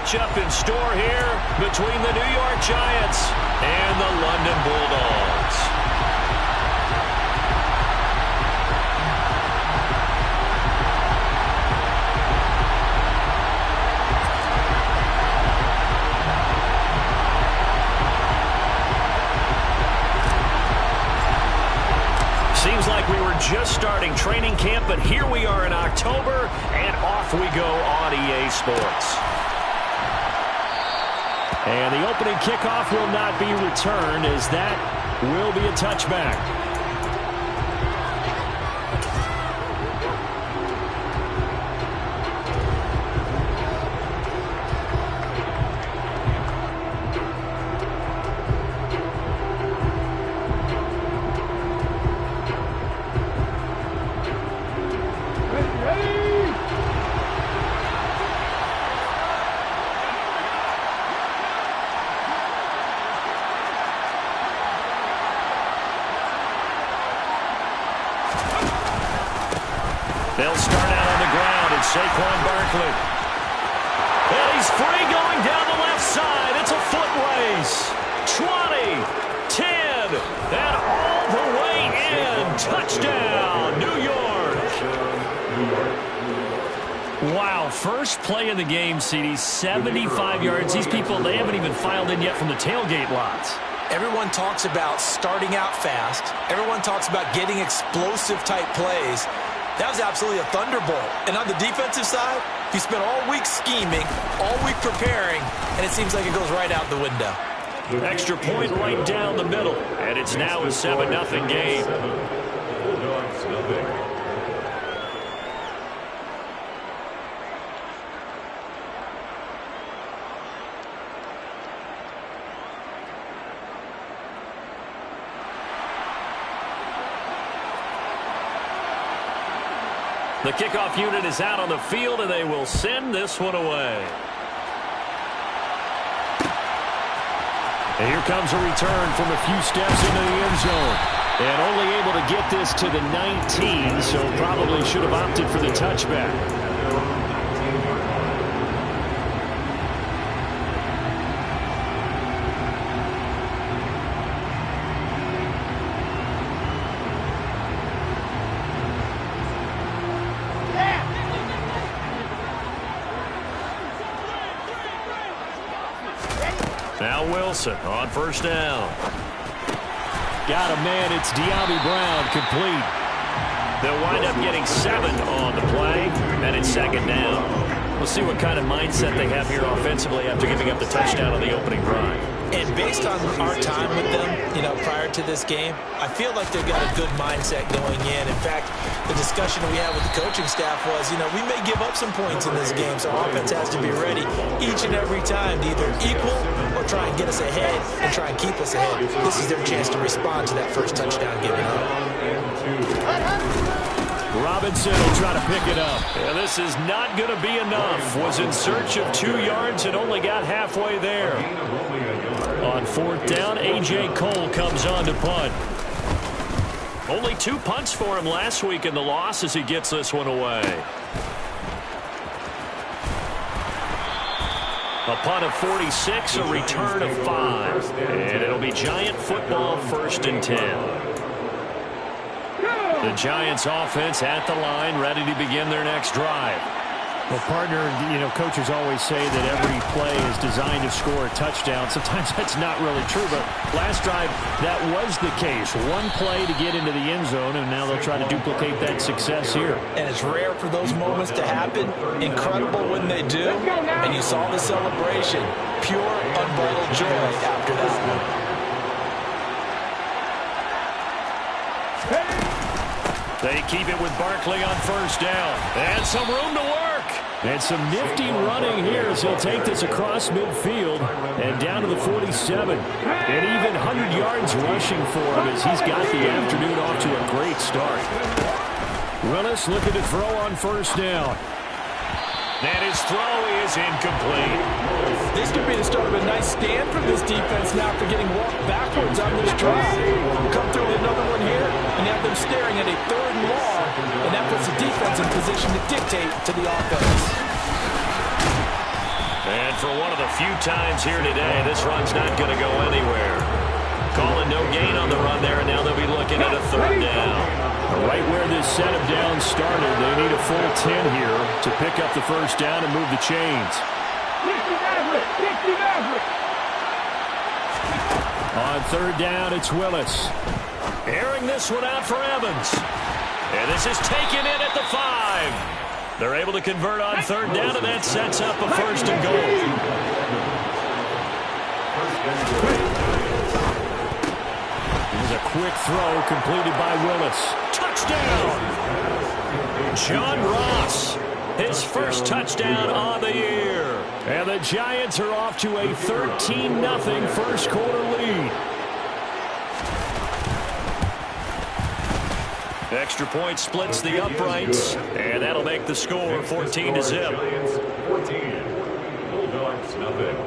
matchup in store here between the New York Giants and the London Bulldogs. Seems like we were just starting training camp, but here we are in October, and off we go on EA Sports. And the opening kickoff will not be returned, as that will be a touchback. They'll start out on the ground, and Saquon Barkley. And he's free going down the left side. It's a foot race. 20, 10, and all the way in. Touchdown, New York. Wow, first play of the game, CD, 75 yards. These people, they haven't even filed in yet from the tailgate lots. Everyone talks about starting out fast. Everyone talks about getting explosive-type plays. That was absolutely a thunderbolt. And on the defensive side, you spent all week scheming, all week preparing, and it seems like it goes right out the window. Extra point right down the middle, and it's now a 7-0 game. The kickoff unit is out on the field, and they will send this one away. And here comes a return from a few steps into the end zone. And only able to get this to the 19, so probably should have opted for the touchback. Now Wilson on first down. Got a man. It's De'Ami Brown, complete. They'll wind up getting 7 on the play, and it's second down. We'll see what kind of mindset they have here offensively after giving up the touchdown on the opening drive. And based on our time with them, prior to this game, I feel like they've got a good mindset going in. In fact, the discussion we had with the coaching staff was, we may give up some points in this game, so our offense has to be ready each and every time to either equal or try and get us ahead and try and keep us ahead. This is their chance to respond to that first touchdown given up. Robinson will try to pick it up. And this is not going to be enough. Was in search of 2 yards and only got halfway there. On fourth down, A.J. Cole comes on to punt. Only 2 punts for him last week in the loss as he gets this one away. A punt of 46, a return of 5. And it'll be Giant football, 1st and 10. The Giants offense at the line, ready to begin their next drive. Well, partner, coaches always say that every play is designed to score a touchdown. Sometimes that's not really true, but last drive, that was the case. One play to get into the end zone, and now they'll try to duplicate that success here. And it's rare for those moments to happen. Incredible when they do. And you saw the celebration. Pure, unbridled joy after that one. They keep it with Barkley on first down. And some room to work. And some nifty running here as he'll take this across midfield and down to the 47. And even 100 yards rushing for him as he's got the afternoon off to a great start. Willis looking to throw on first down. And his throw is incomplete. This could be the start of a nice stand from this defense now after getting walked backwards on this drive. Come through with another one here, and have them staring at a 3rd and long, and that puts the defense in position to dictate to the offense. And for one of the few times here today, this run's not going to go anywhere. Calling no gain on the run there, and now they'll be looking at a third down. Right where this set of downs started, they need a full 10 here to pick up the first down and move the chains. On third down, it's Willis. Airing this one out for Evans. And this is taken in at the 5. They're able to convert on third down, and that sets up a first and goal. Here's a quick throw completed by Willis. Touchdown! John Ross, his first touchdown on the year. And the Giants are off to a 13-0 first quarter lead. Extra point splits the uprights, and that'll make the score 14-0. Bulldogs, nothing.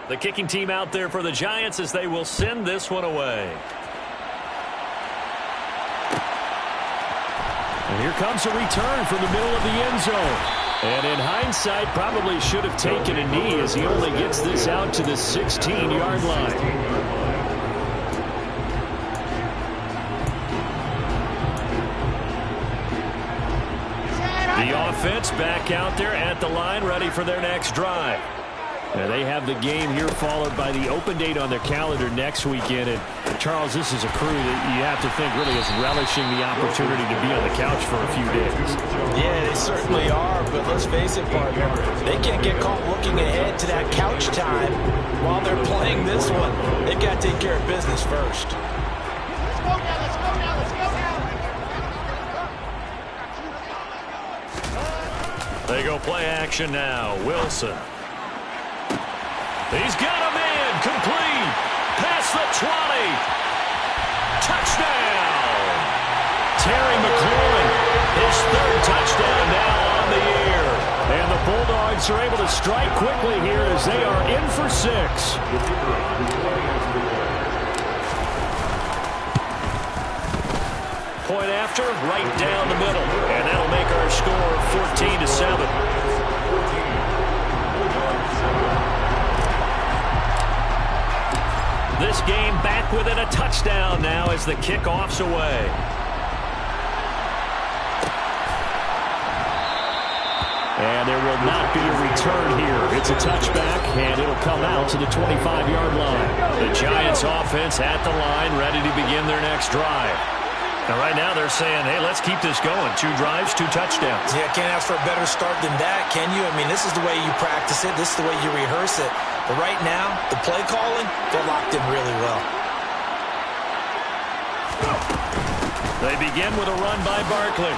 The kicking team out there for the Giants as they will send this one away. And here comes a return from the middle of the end zone. And in hindsight, probably should have taken a knee as he only gets this out to the 16-yard line. The offense back out there at the line, ready for their next drive. Now they have the game here followed by the open date on their calendar next weekend. And Charles, this is a crew that you have to think really is relishing the opportunity to be on the couch for a few days. Yeah, they certainly are, but let's face it, partner. They can't get caught looking ahead to that couch time while they're playing this one. They've got to take care of business first. Let's go now, let's go now, let's go now. They go play action now. Wilson. He's got a man, complete, past the 20. Touchdown! Terry McLaurin, His third touchdown now on the year. and the Bulldogs are able to strike quickly here as they are in for 6. Point after, right down the middle. And that'll make our score 14-7. This game back within a touchdown now as the kickoff's away. And there will not be a return here. It's a touchback, and it'll come out to the 25-yard line. The Giants offense at the line, ready to begin their next drive. Now, right now, they're saying, hey, let's keep this going. 2 drives, 2 touchdowns. Yeah, can't ask for a better start than that, can you? I mean, this is the way you practice it. This is the way you rehearse it. But right now, the play calling, they're locked in really well. They begin with a run by Barkley.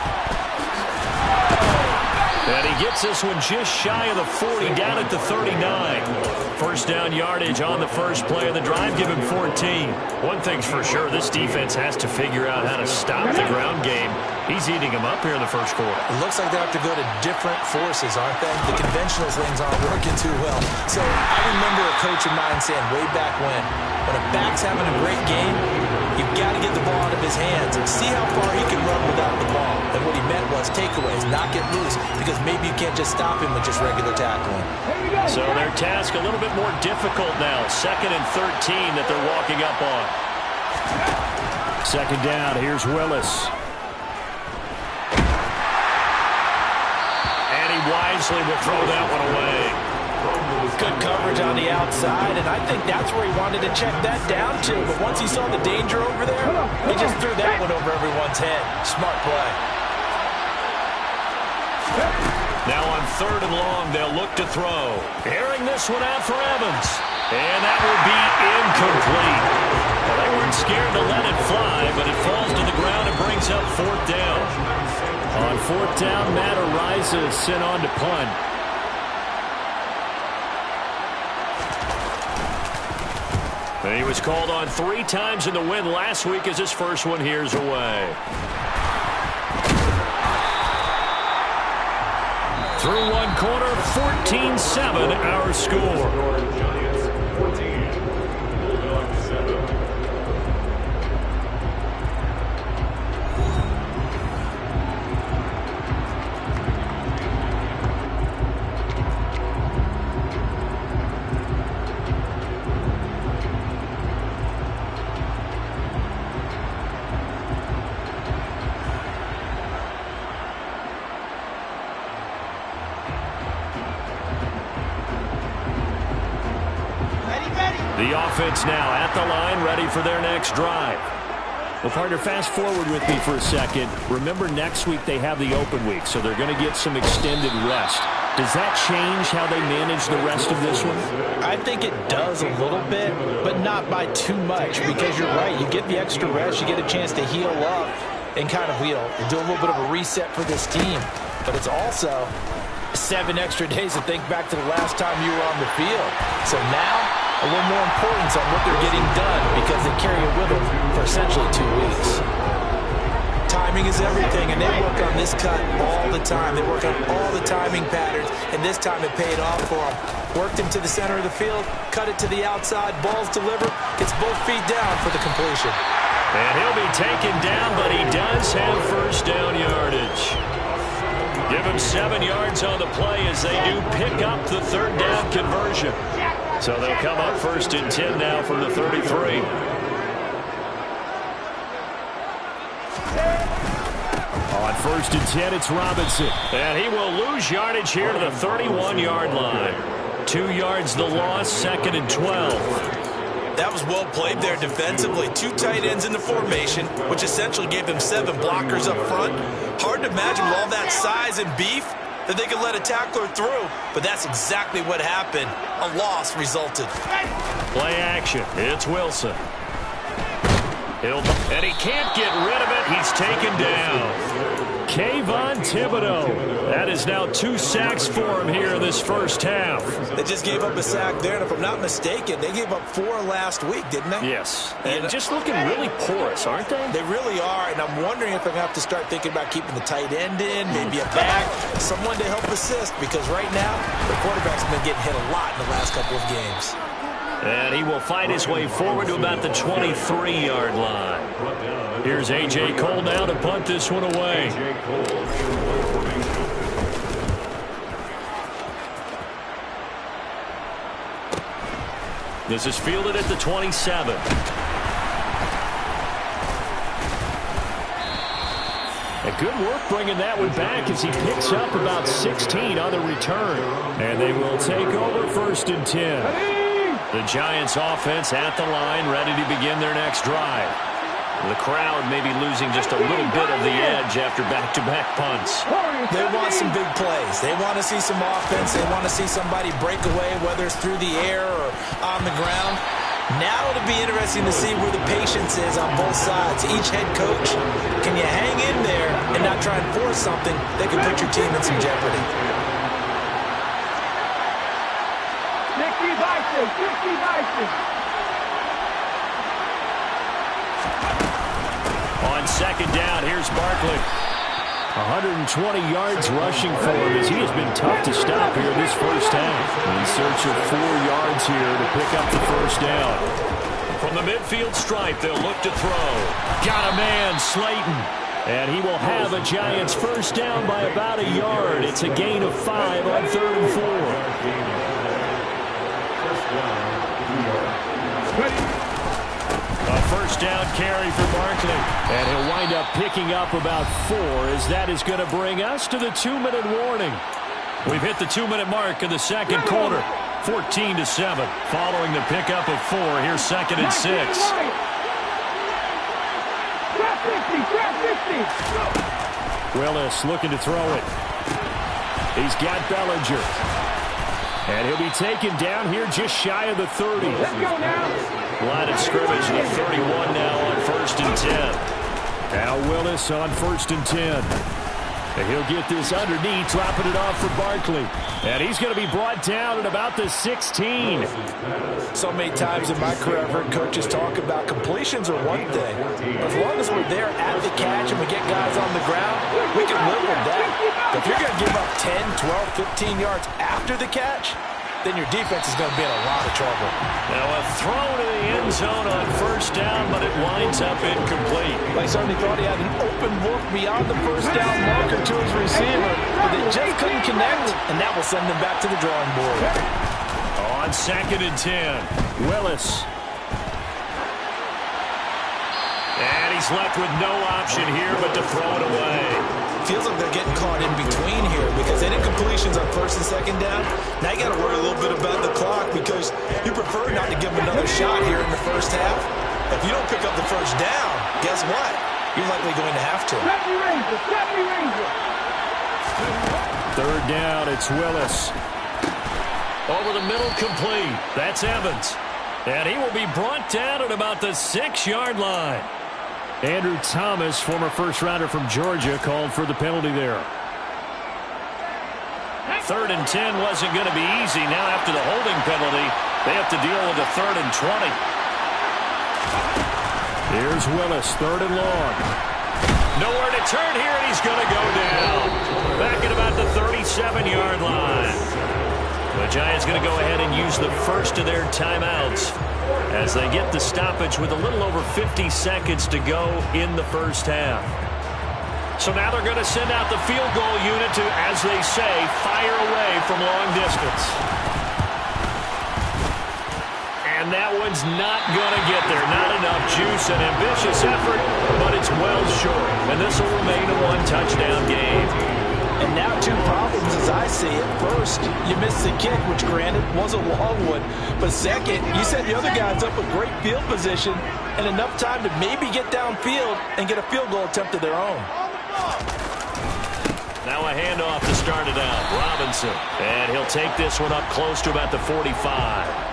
And he gets this one just shy of the 40, down at the 39. First down yardage on the first play of the drive, give him 14. One thing's for sure, this defense has to figure out how to stop the ground game. He's eating them up here in the first quarter. It looks like they have to go to different forces, aren't they? The conventional things aren't working too well. So I remember a coach of mine saying way back when a back's having a great game, you've got to get the ball out of his hands and see how far he can run without the ball. And what he meant was takeaways, not get loose, because maybe you can't just stop him with just regular tackling. So their task a little bit more difficult now. 2nd and 13 that they're walking up on. Second down, here's Willis. And he wisely will throw that one away. Good coverage on the outside, and I think that's where he wanted to check that down to. But once he saw the danger over there, he just threw that one over everyone's head. Smart play. Now on 3rd and long, they'll look to throw. Airing this one out for Evans. And that will be incomplete. Well, they weren't scared to let it fly, but it falls to the ground and brings up 4th down. On 4th down, Matt Ariza is sent on to punt. And he was called on 3 times in the win last week as his first one here's away. Through one quarter, 14-7 our score. The offense now at the line, ready for their next drive. Well, partner, fast forward with me for a second. Remember, next week they have the open week, so they're going to get some extended rest. Does that change how they manage the rest of this one? I think it does a little bit, but not by too much, because you're right. You get the extra rest. You get a chance to heal up and kind of, do a little bit of a reset for this team. But it's also 7 extra days to think back to the last time you were on the field. So now, a little more importance on what they're getting done because they carry it with them for essentially 2 weeks. Timing is everything, and they work on this cut all the time. They work on all the timing patterns, and this time it paid off for them. Worked him to the center of the field, cut it to the outside, ball's delivered, gets both feet down for the completion. And he'll be taken down, but he does have first down yardage. Give him 7 yards on the play as they do pick up the third down conversion. So they'll come up 1st and 10 now from the 33. On 1st and 10, it's Robinson. And he will lose yardage here to the 31-yard line. 2 yards the loss, 2nd and 12. That was well played there defensively. 2 tight ends in the formation, which essentially gave them 7 blockers up front. Hard to imagine with all that size and beef that they could let a tackler through, but that's exactly what happened. A loss resulted. Play action. It's Wilson. And he can't get rid of it. He's taken down. Kayvon Thibodeau. That is now 2 sacks for him here in this first half. They just gave up a sack there, and if I'm not mistaken, they gave up 4 last week, didn't they? Yes. And just looking really porous, aren't they? They really are, and I'm wondering if I'm going to have to start thinking about keeping the tight end in, maybe a back, someone to help assist, because right now, the quarterback's been getting hit a lot in the last couple of games. And he will fight his way forward to about the 23-yard line. Here's A.J. Cole now to punt this one away. This is fielded at the 27. And good work bringing that one back as he picks up about 16 on the return. And they will take over 1st and 10. The Giants offense at the line, ready to begin their next drive. The crowd may be losing just a little bit of the edge after back-to-back punts. They want some big plays. They want to see some offense. They want to see somebody break away, whether it's through the air or on the ground. Now it'll be interesting to see where the patience is on both sides. Each head coach, can you hang in there and not try and force something that can put your team in some jeopardy? On 2nd down, here's Barkley. 120 yards rushing for him as he has been tough to stop here this first half. In search of 4 yards here to pick up the first down. From the midfield stripe, they'll look to throw. Got a man, Slayton. And he will have a Giants first down by about a yard. It's a gain of 5 on 3rd and 4. A first down carry for Barkley. And he'll wind up picking up about 4 as that is going to bring us to the 2-minute warning. We've hit the 2-minute mark in the second quarter. 14-7 following the pickup of 4. Here's 2nd and 6. Willis looking to throw it. He's got Bellinger. And he'll be taken down here just shy of the 30. Let's go now. Line of scrimmage at 31 now on 1st and 10. Now Willis on 1st and 10. And he'll get this underneath, dropping it off for Barkley. And he's going to be brought down at about the 16. So many times in my career, I've heard coaches talk about completions are one thing. But as long as we're there at the catch and we get guys on the ground, we can live with that. But if you're going to give up 10, 12, 15 yards after the catch, then your defense is going to be in a lot of trouble. Now a throw to the end zone on 1st down, but it winds up incomplete. I certainly thought he had an open look beyond the 1st down marker to his receiver, but they just couldn't connect, and that will send them back to the drawing board. On 2nd and 10, Willis. And he's left with no option here but to throw it away. feels like they're getting caught in between here because they didn't completions on first and second down. Now you got to worry a little bit about the clock because you prefer not to give them another shot here in the first half. If you don't pick up the first down, guess what? You're likely going to have to. Third down, it's Willis. Over the middle, complete. That's Evans. And he will be brought down at about the 6-yard line. Andrew Thomas, former first-rounder from Georgia, called for the penalty there. 3rd and 10 wasn't going to be easy. Now after the holding penalty, they have to deal with a 3rd and 20. Here's Willis, 3rd and long. Nowhere to turn here, and he's going to go down. Back at about the 37-yard line. The Giants going to go ahead and use the first of their timeouts as they get the stoppage with a little over 50 seconds to go in the first half. So now they're going to send out the field goal unit to, as they say, fire away from long distance. And that one's not going to get there. Not enough juice. An ambitious effort, but it's well short. And this will remain a one-touchdown game. And now 2 problems as I see it. First, you missed the kick, which granted was a long one. But second, you set the other guys up with great field position and enough time to maybe get downfield and get a field goal attempt of their own. Now a handoff to start it out. Robinson. And he'll take this one up close to about the 45.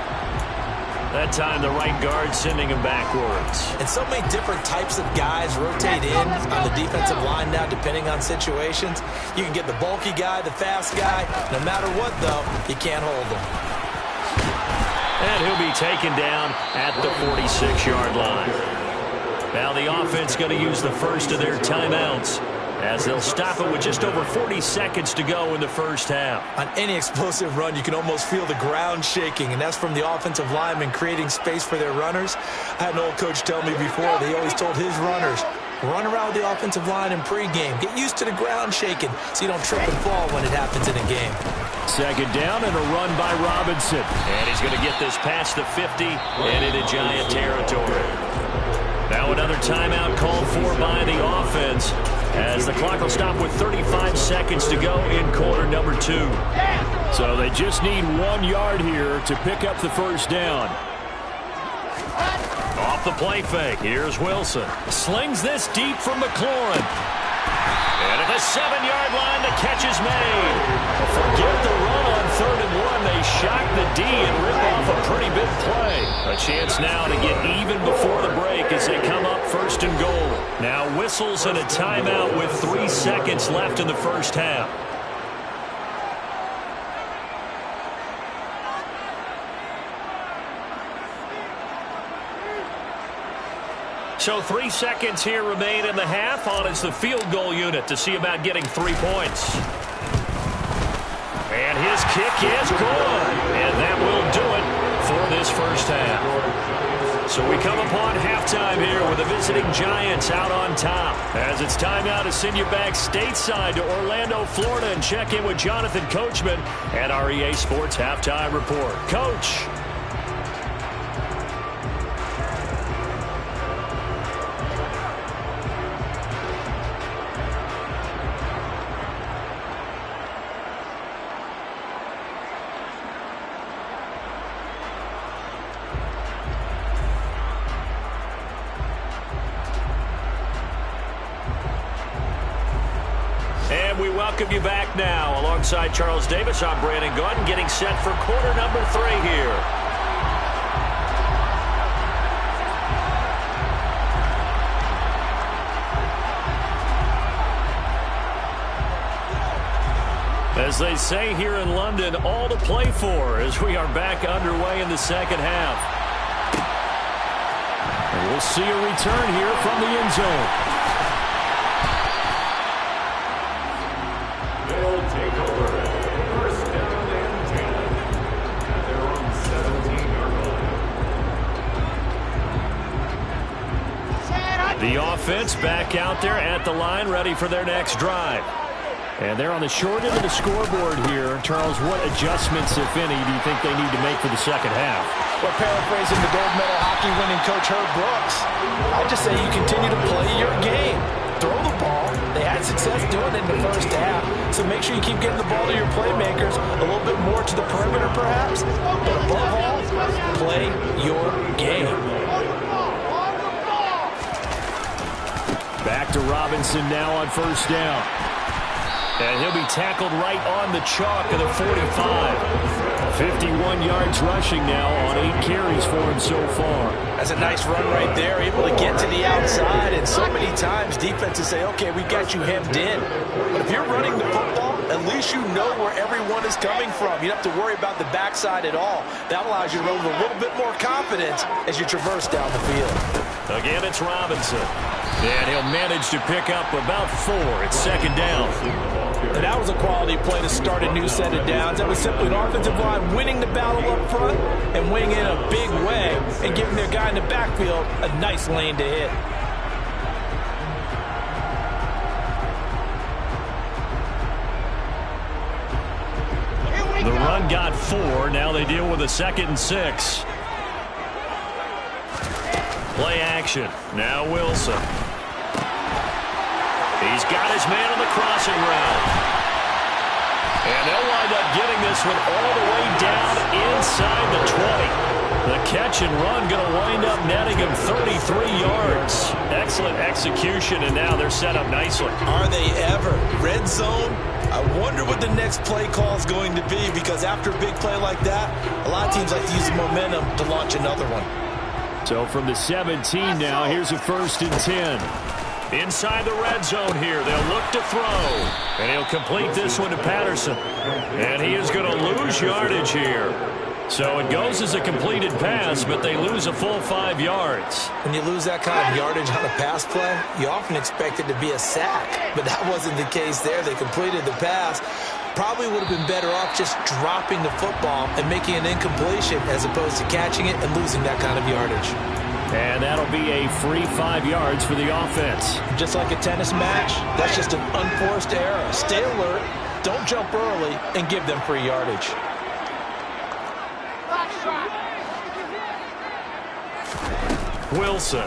That time the right guard sending him backwards. And so many different types of guys rotate in on the defensive line now depending on situations. You can get the bulky guy, the fast guy. No matter what, though, you can't hold him. And he'll be taken down at the 46-yard line. Now the offense going to use the first of their timeouts as they'll stop it with just over 40 seconds to go in the first half. On any explosive run, you can almost feel the ground shaking, and that's from the offensive linemen creating space for their runners. I had an old coach tell me before, they always told his runners, run around the offensive line in pregame. Get used to the ground shaking so you don't trip and fall when it happens in a game. 2nd down and a run by Robinson. And he's going to get this past the 50 and into Giant territory. Now another timeout called for by the offense as the clock will stop with 35 seconds to go in quarter number 2. So they just need 1 yard here to pick up the first down. Off the play fake, here's Wilson. Slings this deep from McLaurin. And at the 7-yard line, the catch is made. Forget the run on 3rd and 1. They shock the D and rip off a pretty big play. A chance now to get even before the break as they come up 1st and goal. Now whistles and a timeout with 3 seconds left in the first half. So 3 seconds here remain in the half. On is the field goal unit to see about getting 3 points. And his kick is good. And that will do it for this first half. So we come upon halftime here with the visiting Giants out on top. As it's time now to send you back stateside to Orlando, Florida, and check in with Jonathan Coachman at our EA Sports Halftime Report. Coach. We welcome you back now. Alongside Charles Davis, I'm Brandon Gordon, getting set for quarter number 3 here. As they say here in London, all to play for as we are back underway in the second half. And we'll see a return here from the end zone. The offense back out there at the line, ready for their next drive. And they're on the short end of the scoreboard here. Charles, what adjustments, if any, do you think they need to make for the second half? Well, paraphrasing the gold medal hockey winning coach Herb Brooks, I just say you continue to play your game. Throw the ball. They had success doing it so make sure you keep getting the ball to your playmakers, a little bit more to the perimeter perhaps, but above all, play your game. Back to Robinson now on first down. And he'll be tackled right on the chalk of the 45. 51 yards rushing now on 8 carries for him so far. That's a nice run right there, able to get to the outside, and so many times defenses say, okay, we got you hemmed in. But if you're running the football, at least you know where everyone is coming from. You don't have to worry about the backside at all. That allows you to run with a little bit more confidence as you traverse down the field. Again, it's Robinson. And he'll manage to pick up about 4. It's second down. And that was a quality play to start a new set of downs. That was simply an offensive line winning the battle up front and winning in a big way and giving their guy in the backfield a nice lane to hit. The run got 4. Now they deal with a 2nd and 6. Play action. Now Wilson. He's got his man on the crossing route. And they'll wind up getting this one all the way down inside the 20. The catch and run going to wind up netting him 33 yards. Excellent execution, and now they're set up nicely. Are they ever? Red zone? I wonder what the next play call is going to be, because after a big play like that, a lot of teams like to use the momentum to launch another one. So from the 17 now, here's a 1st and 10. Inside the red zone here, they'll look to throw. And he'll complete this one to Patterson. And he is going to lose yardage here. So it goes as a completed pass, but they lose a full 5 yards. When you lose that kind of yardage on a pass play, you often expect it to be a sack. But that wasn't the case there. They completed the pass. Probably would have been better off just dropping the football and making an incompletion as opposed to catching it and losing that kind of yardage. And that'll be a free 5 yards for the offense. Just like a tennis match, that's just an unforced error. Stay alert, don't jump early, and give them free yardage. Wilson.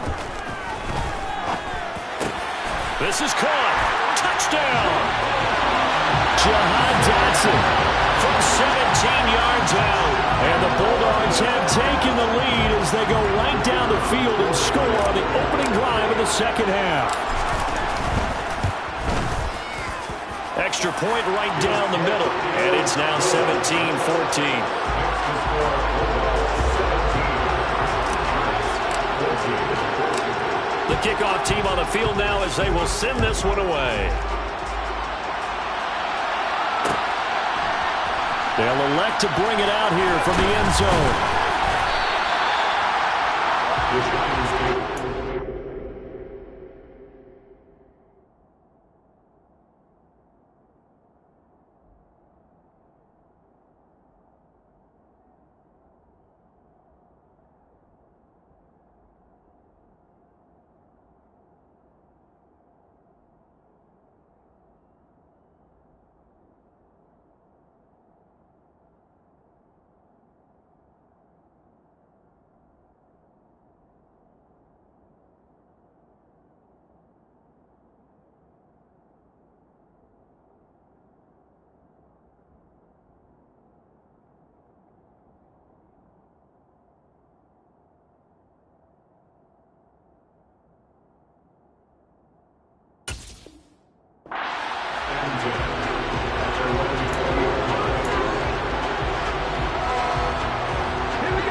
This is caught. Touchdown. Jahan Dotson from 17 yards out. And the Bulldogs have taken the lead as they go right down the field and score on the opening drive of the second half. Extra point right down the middle. And it's now 17-14. The kickoff team on the field now as they will send this one away. They'll elect to bring it out here from the end zone.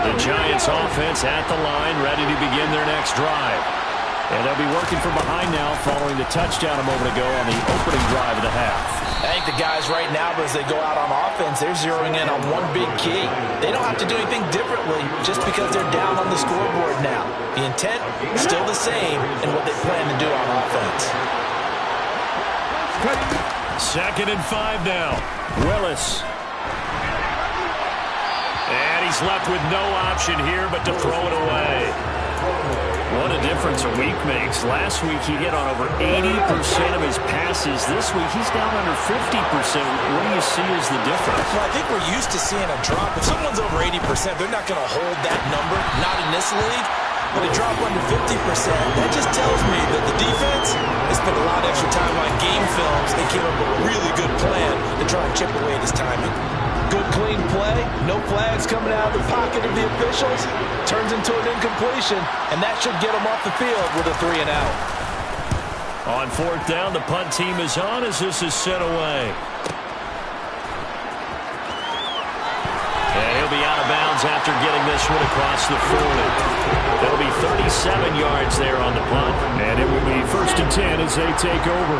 The Giants offense at the line, ready to begin their next drive. And they'll be working from behind now following the touchdown a moment ago on the opening drive of the half. I think the guys right now, as they go out on offense, they're zeroing in on one big key. They don't have to do anything differently just because they're down on the scoreboard now. The intent still the same in what they plan to do on offense. 2nd and 5 now. Willis. And he's left with no option here but to throw it away. What a difference a week makes. Last week he hit on over 80% of his passes. This week he's down under 50%. What do you see as the difference? Well, I think we're used to seeing a drop. If someone's over 80%, they're not going to hold that number, not in this league. But a drop under 50%, that just tells me that the defense has spent a lot of extra extra time on game films, they came up with a really good plan to try and chip away at his timing. Good clean play, no flags coming out of the pocket of the officials. Turns into an incompletion, and that should get him off the field with a 3 and out. On 4th down, the punt team is on as this is sent away. And he'll be out of bounds after getting this one across the 40. That'll be 37 yards there on the punt. And it will be 1st and 10 as they take over.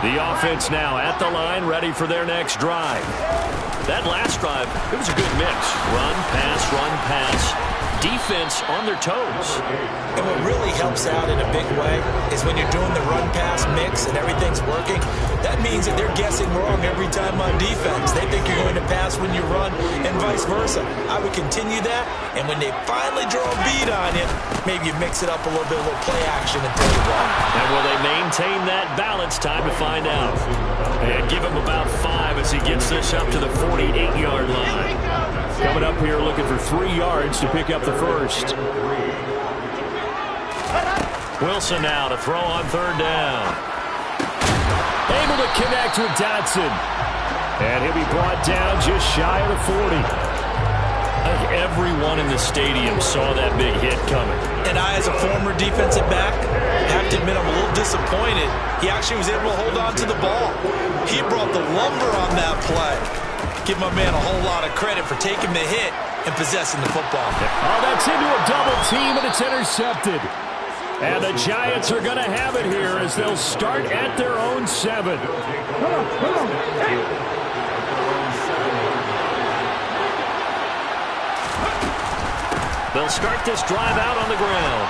The offense now at the line, ready for their next drive. That last drive, it was a good mix. Run, pass, defense on their toes. And what really helps out in a big way is when you're doing the run-pass mix and everything's working, that means that they're guessing wrong every time on defense. They think you're going to pass when you run and vice versa. I would continue that, and when they finally draw a bead on you, maybe you mix it up a little bit, a little play action and throw the ball. And will they maintain that balance? Time to find out. And give him about 5 as he gets this up to the 48-yard line. Coming up here looking for 3 yards to pick up the first. Wilson now to throw on 3rd down. Able to connect with Dotson. And he'll be brought down just shy of the 40. I think everyone in the stadium saw that big hit coming. And I, as a former defensive back, have to admit I'm a little disappointed. He actually was able to hold on to the ball. He brought the lumber on that play. Give my man a whole lot of credit for taking the hit and possessing the football. Oh, that's into a double team, and it's intercepted. And the Giants are going to have it here as they'll start at their own 7. They'll start this drive out on the ground.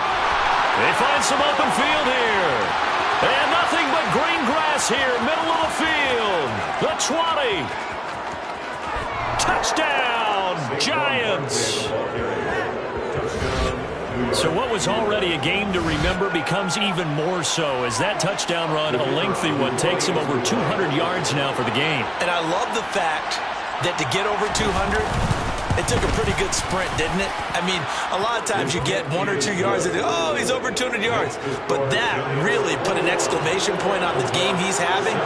They find some open field here. And nothing but green grass here, middle of the field. The 20. Touchdown, Giants. So what was already a game to remember becomes even more so as that touchdown run, a lengthy one, takes him over 200 yards now for the game. And I love the fact that to get over 200, it took a pretty good sprint, didn't it? I mean, a lot of times you get 1 or 2 yards and oh, he's over 200 yards. But that really put an exclamation point on the game he's having.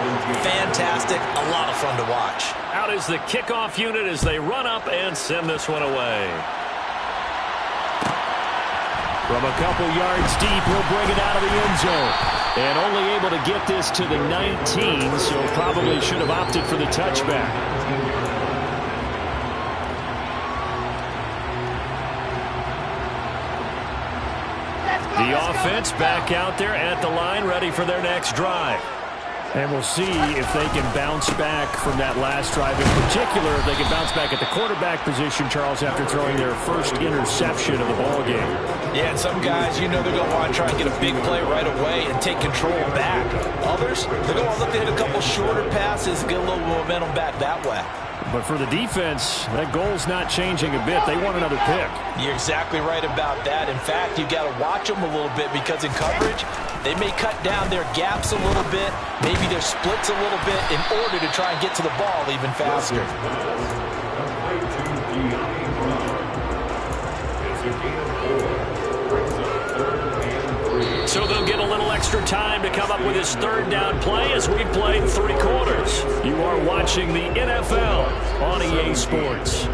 Fantastic. A lot of fun to watch. Out is the kickoff unit as they run up and send this one away. From a couple yards deep, he'll bring it out of the end zone. And only able to get this to the 19, so probably should have opted for the touchback. The offense back out there at the line, ready for their next drive. And we'll see if they can bounce back from that last drive. In particular, if they can bounce back at the quarterback position, Charles, after throwing their first interception of the ballgame. Yeah, and some guys, you know they're going to want to try and get a big play right away and take control back. Others, they're going to look to hit a couple shorter passes and get a little momentum back that way. But for the defense, that goal's not changing a bit. They want another pick. You're exactly right about that. In fact, you've got to watch them a little bit because in coverage, they may cut down their gaps a little bit, maybe their splits a little bit in order to try and get to the ball even faster. So they'll get a little extra time to come up with his 3rd down play as we've played 3 quarters. You are watching the NFL on EA Sports.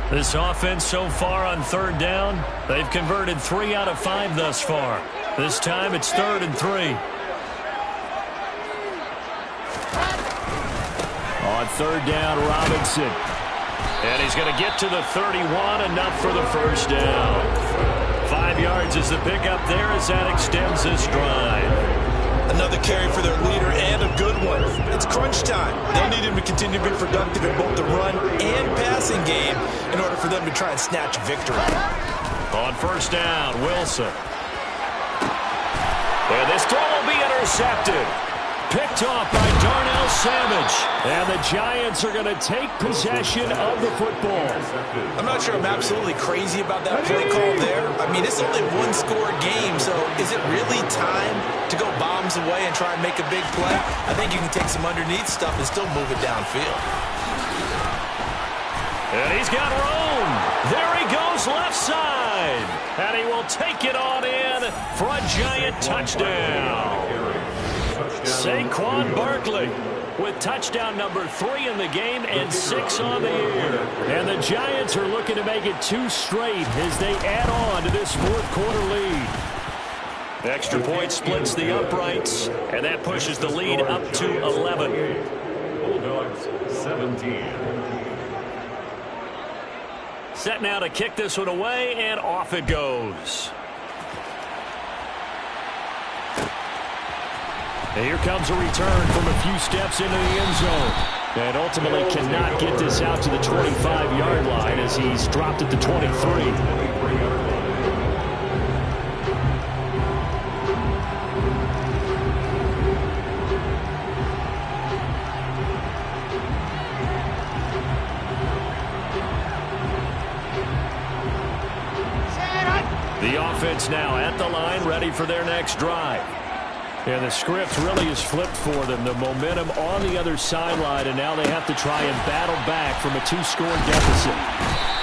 This offense so far on 3rd down, they've converted 3 out of 5 thus far. This time it's 3rd and 3. On 3rd down, Robinson. And he's going to get to the 31, enough for the first down. 5 yards is the pickup there as that extends this drive. Another carry for their leader and a good one. It's crunch time. They'll need him to continue to be productive in both the run and passing game in order for them to try and snatch victory. On 1st down, Wilson. And this throw will be intercepted. Picked off by Darnell Savage. And the Giants are going to take possession of the football. I'm not sure I'm absolutely crazy about that play call there, mean, it's only a one-score game, so is it really time to go bombs away and try and make a big play? I think you can take some underneath stuff and still move it downfield. And he's got room. There he goes left side. And he will take it on in for a giant touchdown. Saquon Barkley with touchdown number 3 in the game and 6 on the year. And the Giants are looking to make it 2 straight as they add on to this fourth quarter lead. Extra point splits the uprights, and that pushes the lead up to 11. Bulldogs 17. Set now to kick this one away, and off it goes. And here comes a return from a few steps into the end zone. And ultimately cannot get this out to the 25-yard line as he's dropped at the 23. The offense now at the line, ready for their next drive. And the script really is flipped for them. The momentum on the other sideline, and now they have to try and battle back from a 2-score deficit.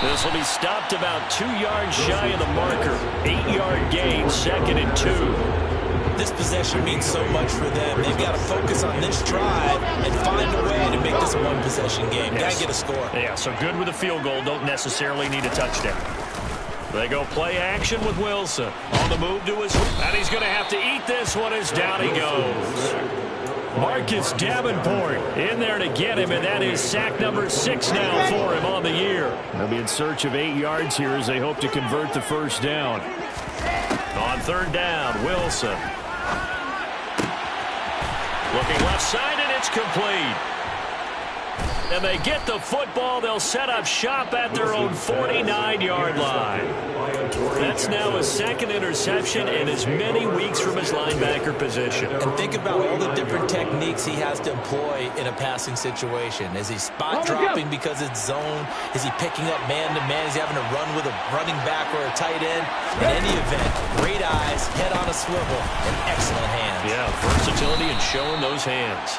This will be stopped about 2 yards shy of the marker. 8-yard gain, 2nd and 2. This possession means so much for them. They've got to focus on this drive and find a way to make this a one-possession game. Yes. Got to get a score. Yeah, so good with a field goal. Don't necessarily need a touchdown. They go play action with Wilson. On the move to his... And he's going to have to eat this one as down he goes. Marcus Davenport in there to get him, and that is sack number 6 now for him on the year. They'll be in search of 8 yards here as they hope to convert the first down. On 3rd down, Wilson. Looking left side, and it's complete. And they get the football. They'll set up shop at their own 49-yard line. That's now his 2nd interception in as many weeks from his linebacker position. And think about all the different techniques he has to employ in a passing situation. Is he spot dropping because it's zone? Is he picking up man-to-man? Is he having to run with a running back or a tight end? In any event, great eyes, head on a swivel, and excellent hands. Yeah, versatility and showing those hands.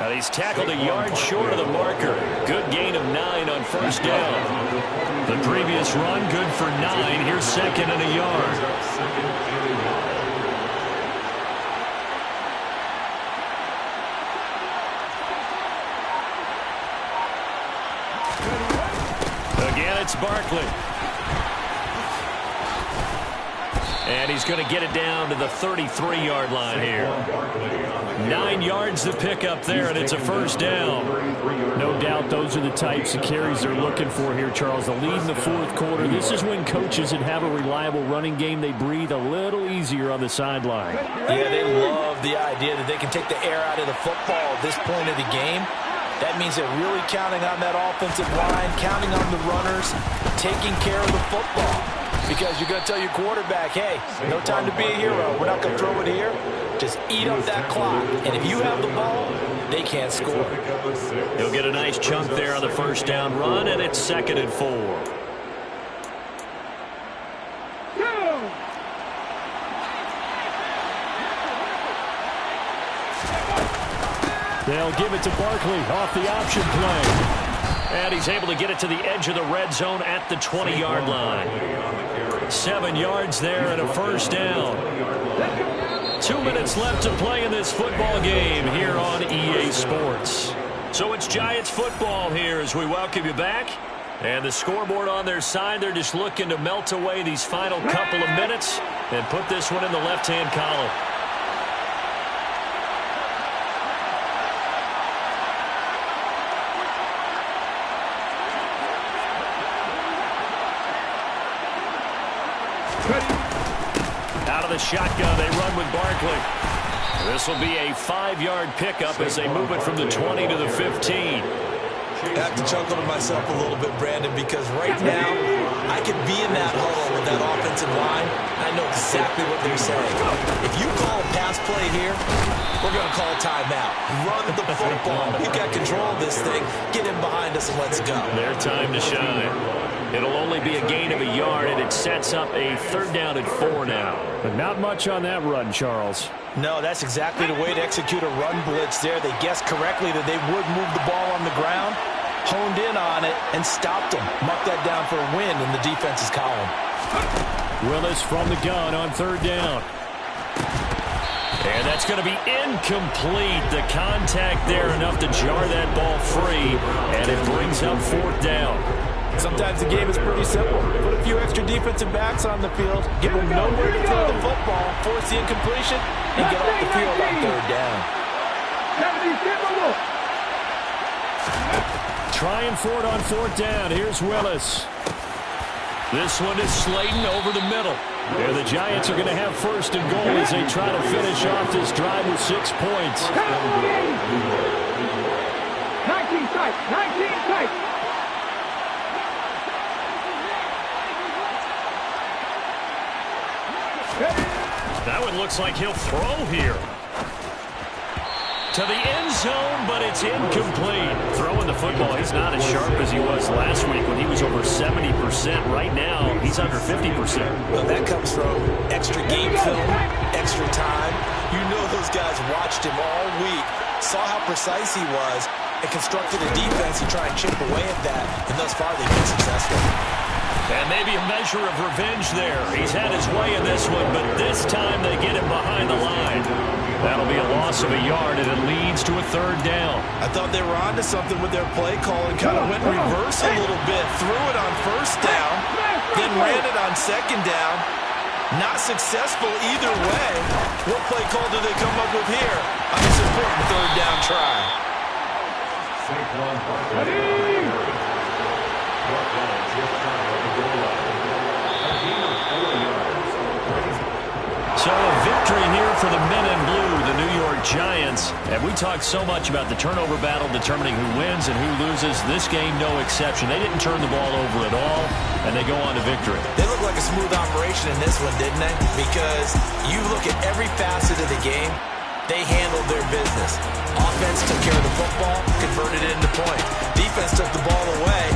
And he's tackled a yard short of the marker. Good gain of 9 on 1st down. The previous run, good for 9. Here's 2nd and a yard. Again, it's Barkley. And he's going to get it down to the 33-yard line here. 9 yards to pick up there, and it's a 1st down. No doubt those are the types of carries they're looking for here, Charles. The lead in the 4th quarter. This is when coaches that have a reliable running game, they breathe a little easier on the sideline. Yeah, they love the idea that they can take the air out of the football at this point of the game. That means they're really counting on that offensive line, counting on the runners, taking care of the football. Because you're going to tell your quarterback, hey, no time to be a hero. We're not going to throw it here. Just eat up that clock. And if you have the ball, they can't score. He'll get a nice chunk there on the 1st down run, and it's 2nd and 4. They'll give it to Barkley off the option play. And he's able to get it to the edge of the red zone at the 20-yard line. 7 yards there and a 1st down. 2 minutes left to play in this football game here on EA Sports. So it's Giants football here as we welcome you back. And the scoreboard on their side, they're just looking to melt away these final couple of minutes and put this one in the left-hand column. Out of the shotgun, they run with Barkley. This will be a 5-yard pickup as they move it from the 20 to the 15. I have to chuckle to myself a little bit, Brandon, because right now I could be in that huddle with that offensive line. I know exactly what they're saying. If you call a pass play here, we're going to call timeout. Run the football. We've got control of this thing. Get in behind us and let's go. Their time to shine. It'll only be a gain of a yard, and it sets up a 3rd down and 4 now. But not much on that run, Charles. No, that's exactly the way to execute a run blitz there. They guessed correctly that they would move the ball on the ground, honed in on it, and stopped them. Marked that down for a win in the defense's column. Willis from the gun on 3rd down. And that's going to be incomplete. The contact there enough to jar that ball free, and it brings up 4th down. Sometimes the game is pretty simple. Put a few extra defensive backs on the field, give them nowhere to throw the football, force the incompletion, and get off the field on 3rd down. Trying for it on 4th down. Here's Willis. This one is Slayton over the middle. There, the Giants are going to have 1st and goal as they try to finish off this drive with 6 points. 19 tight, 19 tight. That one looks like he'll throw here. To the end zone, but it's incomplete. Throwing the football, he's not as sharp as he was last week when he was over 70%. Right now, he's under 50%. Well, that comes from extra game film, extra time. You know those guys watched him all week, saw how precise he was, and constructed a defense to try and chip away at that. And thus far, they've been successful. And maybe a measure of revenge there. He's had his way in this one, but this time they get him behind the line. That'll be a loss of a yard, and it leads to a 3rd down. I thought they were onto something with their play call and kind of went reverse a little bit. Threw it on 1st down, then ran it on 2nd down. Not successful either way. What play call do they come up with here on this important 3rd down try? So a victory here for the men in blue, the New York Giants. And we talked so much about the turnover battle determining who wins and who loses. This game, no exception. They didn't turn the ball over at all, and they go on to victory. They look like a smooth operation in this one, didn't they? Because you look at every facet of the game, they handled their business. Offense took care of the football, converted it into points. Defense took the ball away.